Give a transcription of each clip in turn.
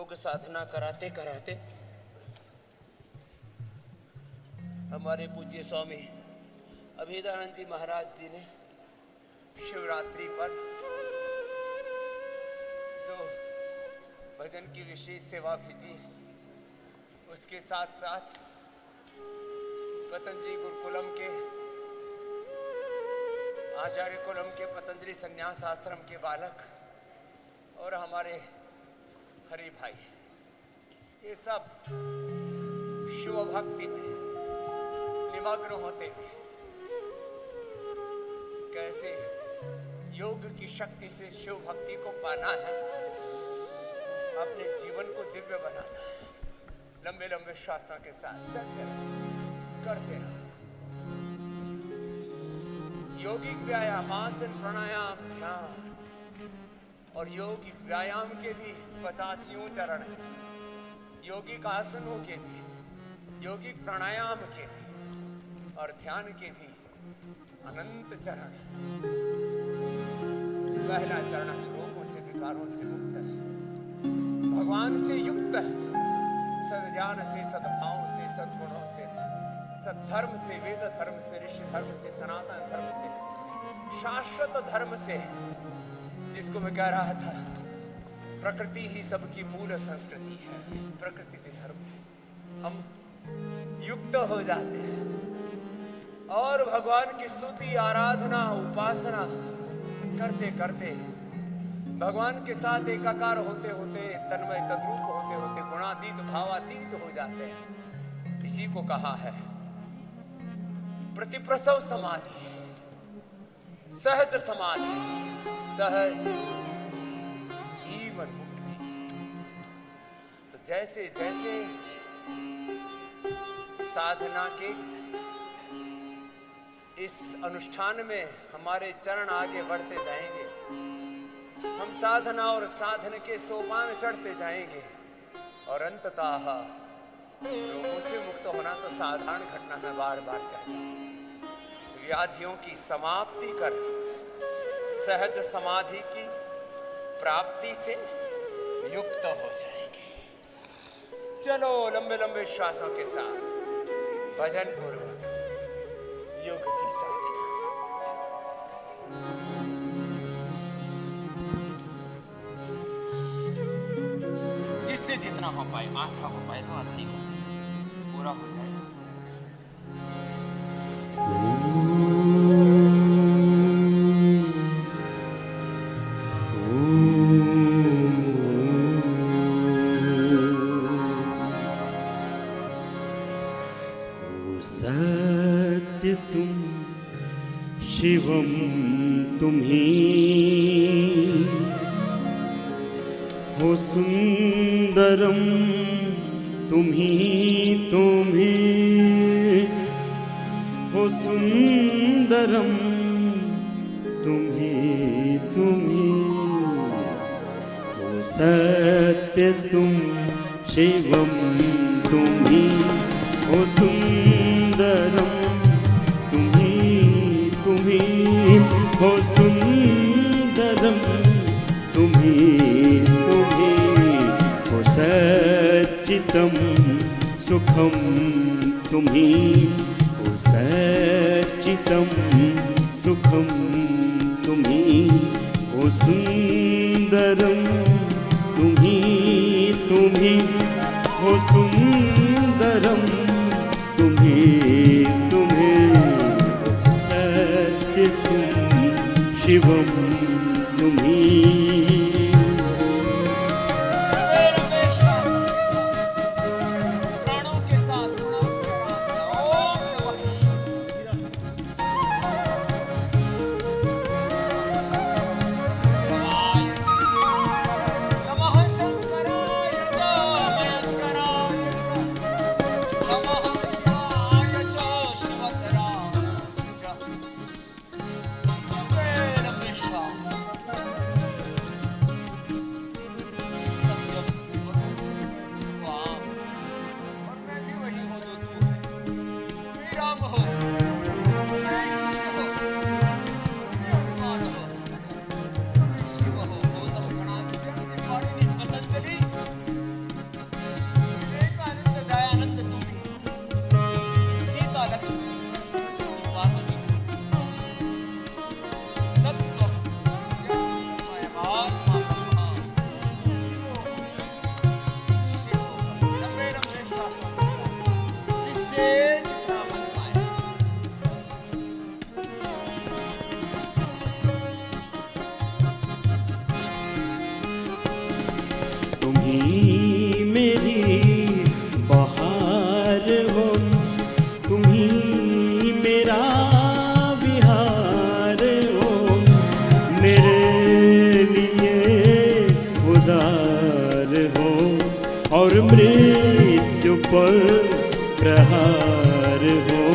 योग साधना कराते कराते हमारे पूज्य स्वामी अभेदानंद जी महाराज जी ने शिवरात्रि पर जो भजन की विशेष सेवा भेजी, उसके साथ साथ पतंजलि गुरुकुलम के आचार्य कुलम के पतंजलि संन्यास आश्रम के बालक और हमारे हरि भाई, ये सब शिव भक्ति में निमग्न होते हुए कैसे योग की शक्ति से शिव भक्ति को पाना है, अपने जीवन को दिव्य बनाना है। लंबे लंबे श्वासों के साथ चलते रहो, करते रहो। योगिक व्यायाम, आसन, प्राणायाम, ध्यान और योगिक व्यायाम के भी 85 चरण हैं, योगिक आसनों के भी, योगिक प्राणायाम के भी और ध्यान के भी अनंत चरण हैं। पहला चरण हम रोगों से, विकारों से मुक्त है, भगवान से युक्त है, सद्ज्ञान से, सद्भाव से, सद्गुणों से, सद्धर्म से, वेद धर्म से, ऋषि धर्म से, सनातन धर्म से, शाश्वत धर्म से, जिसको मैं कह रहा था प्रकृति ही सबकी मूल संस्कृति है, प्रकृति के धर्म से हम युक्त हो जाते हैं और भगवान की स्तुति, आराधना, उपासना करते करते भगवान के साथ एकाकार होते होते, तन्मय तद्रूप होते होते, गुणातीत भावातीत हो जाते हैं। इसी को कहा है प्रतिप्रसव समाधि, सहज समाधि, सहज जीवन मुक्ति। तो जैसे जैसे साधना के इस अनुष्ठान में हमारे चरण आगे बढ़ते जाएंगे, हम साधना और साधन के सोपान चढ़ते जाएंगे और अंततः रोगों से मुक्त होना तो साधारण घटना में बार बार कहता हूं, व्याधियों की समाप्ति कर सहज समाधि की प्राप्ति से युक्त हो जाएंगे। चलो लंबे लंबे श्वासों के साथ भजन पूर्वक योग की साधना। जिससे जितना हो पाए, आधा हो पाए तो आधा ही कर देते, पूरा हो जाए सत्य तुम शिवम तुम्ही हो, सुंदरम तुम्ही तुम्ही हो, सुंदरम तुम्ही तुम्ही हो, सत्य तुम शिवम तुम्ही हो, सुंदरम तुम्ही तुम्ही हो, सुंदरम तुम्ही तुम्ही हो, सच्चितम सुखम तुम्ही हो, सच्चितम सुखम तुम्ही हो, सुंदरम तुम्ही तुम्ही हो, सुंदरम तुम्ही तुम्ही सत्य तुम शिवम तुम्ही। तुम ही मेरी बहार हो, तुम ही मेरा विहार हो, मेरे लिए उदार हो और मृत्यु पर प्रहार हो।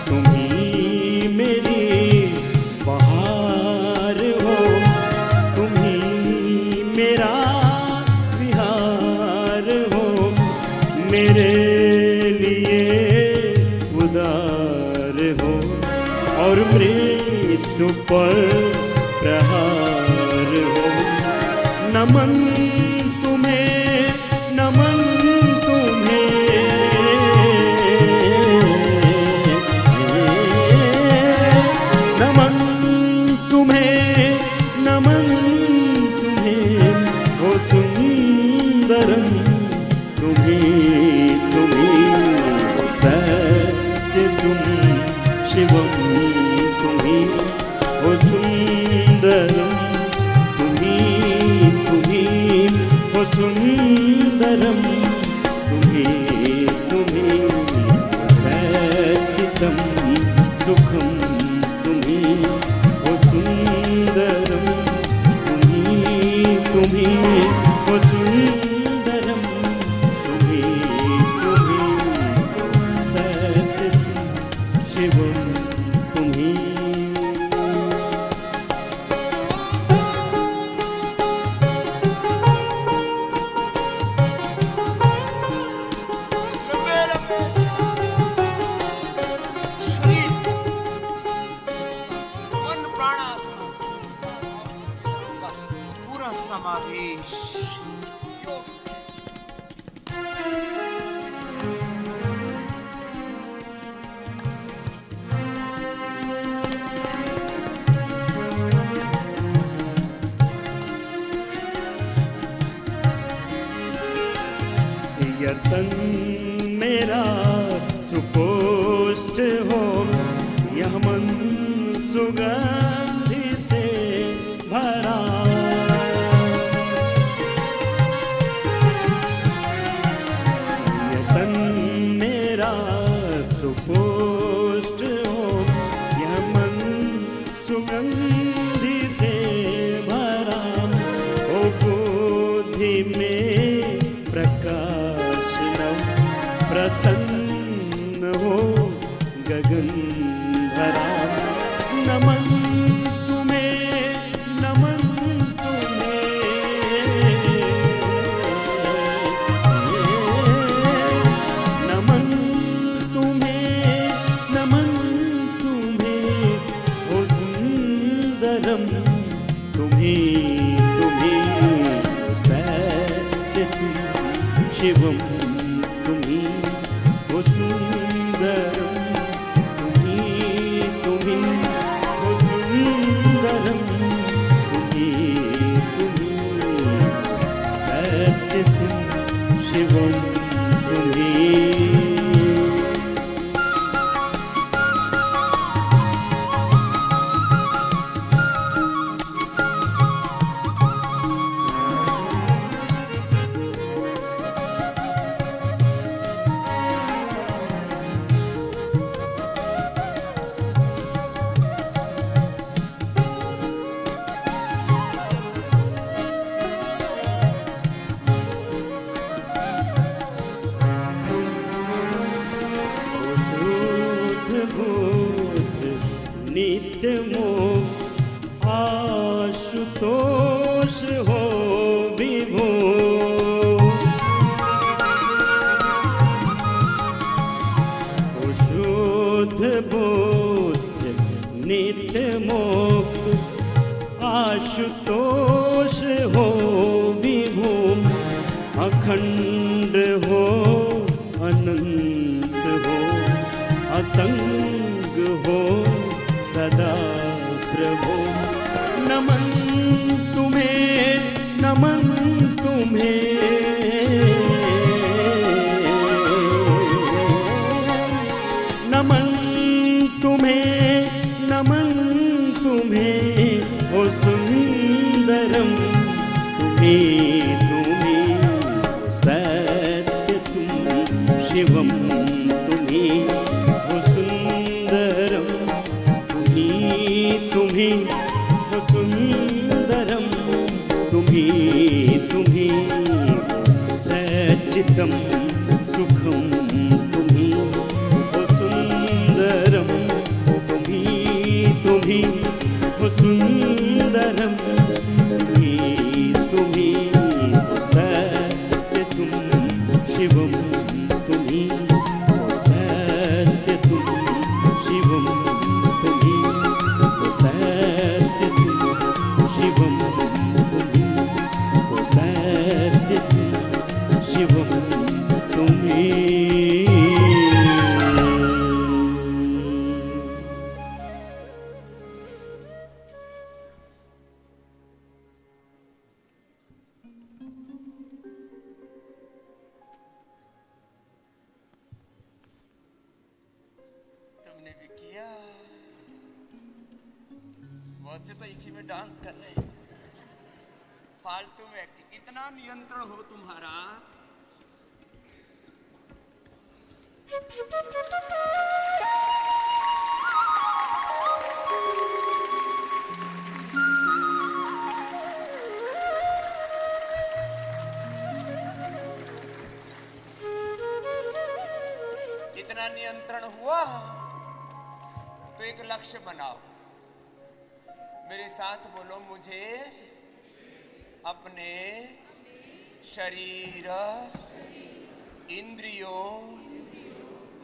तुम ही मेरी बहार हो, तुम ही मेरा विहार हो, मेरे लिए उदार हो और मृत्यु पर प्रहार हो। नमन तुम्हें, नमन तुम्हें, नमन तुम्हें, नमन तुम्हें, ओ सुंदरम तुम्हें, तुम्हें ओ सत्य तुम शिवम तुम्हें, ओ सुंदरम ओ सुंदरम तुम्हें, तुम्हें सच्चिदम सुखम तुम्हें, ओ सुंदरम तुम्हें, तुम्हें ओ सुंदरम तुम्हें, तुम्हें सच्चिदम शिवम तुम्हें। समावेश यतन मेरा सुकोष्ठ हो, यह मन सुगंधि से भरा, यतन मेरा सुकोष्ठ हो, यह मन सुगंधि से भरा, ओ बुद्धि में प्रकाश नव प्रसन्न हो गगन भरा। नमन तुम्हें, नमन तुम्हें, नमन तुम्हें, नमन तुम्हें, ओ सुंदरम तुम्हें, तुम्हें सत्य तुम शिवम तुम्हें, ओ सुंदरम तुम्हें, तुम्हें ओ सुंदरम तुम्हें, तुम्हें सत्य तुम शिवम तुम्हें। नित्य मोह आशुतोष हो विभो, शुद्ध बोध नित्य मोक्ष आशुतोष हो विभो, अखंड हो अनंत हो असंग हो सदा प्रभो। नमन तुम्हें, नमन तुम्हें, नमन तुम्हें, नमन तुम्हें, तुम्हें हो सुंदरम, तुम्हें तुम्हें हो सत्य तुम शिवम, तुम्हें हो सुंदरम, तुम्हें तुम्हें हो सुंदरम, तुम्हें तुम्हें हो सच्चितम सुखम, तुम्हें हो सुंदरम, तुम्हें तुम्हें हो सुंदरम, तुम्हें तुम्हें हो सत्य तुम शिवम, तुम्हें हो सत्य तुम शिवम, तुम्हें हो सत्य तुम शिवम, तुम्हें हो सत्य तुम शिवम, तुम्हें। तुमने भी किया, बहुत से तो इसी में डांस कर रहे हैं, फालतू में एक्टिंग। इतना नियंत्रण हो तुम्हारा। इतना नियंत्रण हुआ तो एक लक्ष्य बनाओ, मेरे साथ बोलो, मुझे अपने शरीर, इंद्रियों,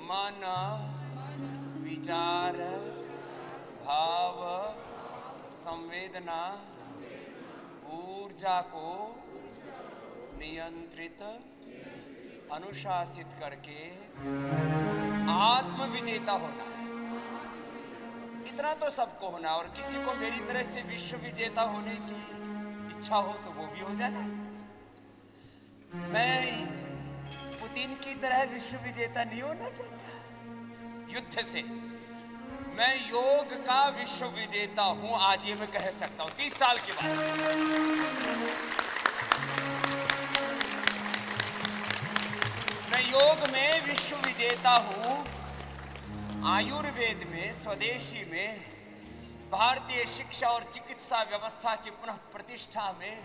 मन, विचार, भाव, संवेदना, ऊर्जा को नियंत्रित, अनुशासित करके आत्म विजेता होना है। इतना तो सबको होना, और किसी को मेरी तरह से विश्व विजेता होने की इच्छा हो तो वो भी हो जाए। मैं पुतिन की तरह विश्व विजेता नहीं होना चाहता युद्ध से, मैं योग का विश्व विजेता हूं। आज ये मैं कह सकता हूं 30 साल के बाद। मैं योग में विश्व विजेता हूं। आयुर्वेद में, स्वदेशी में, भारतीय शिक्षा और चिकित्सा व्यवस्था की पुनः प्रतिष्ठा में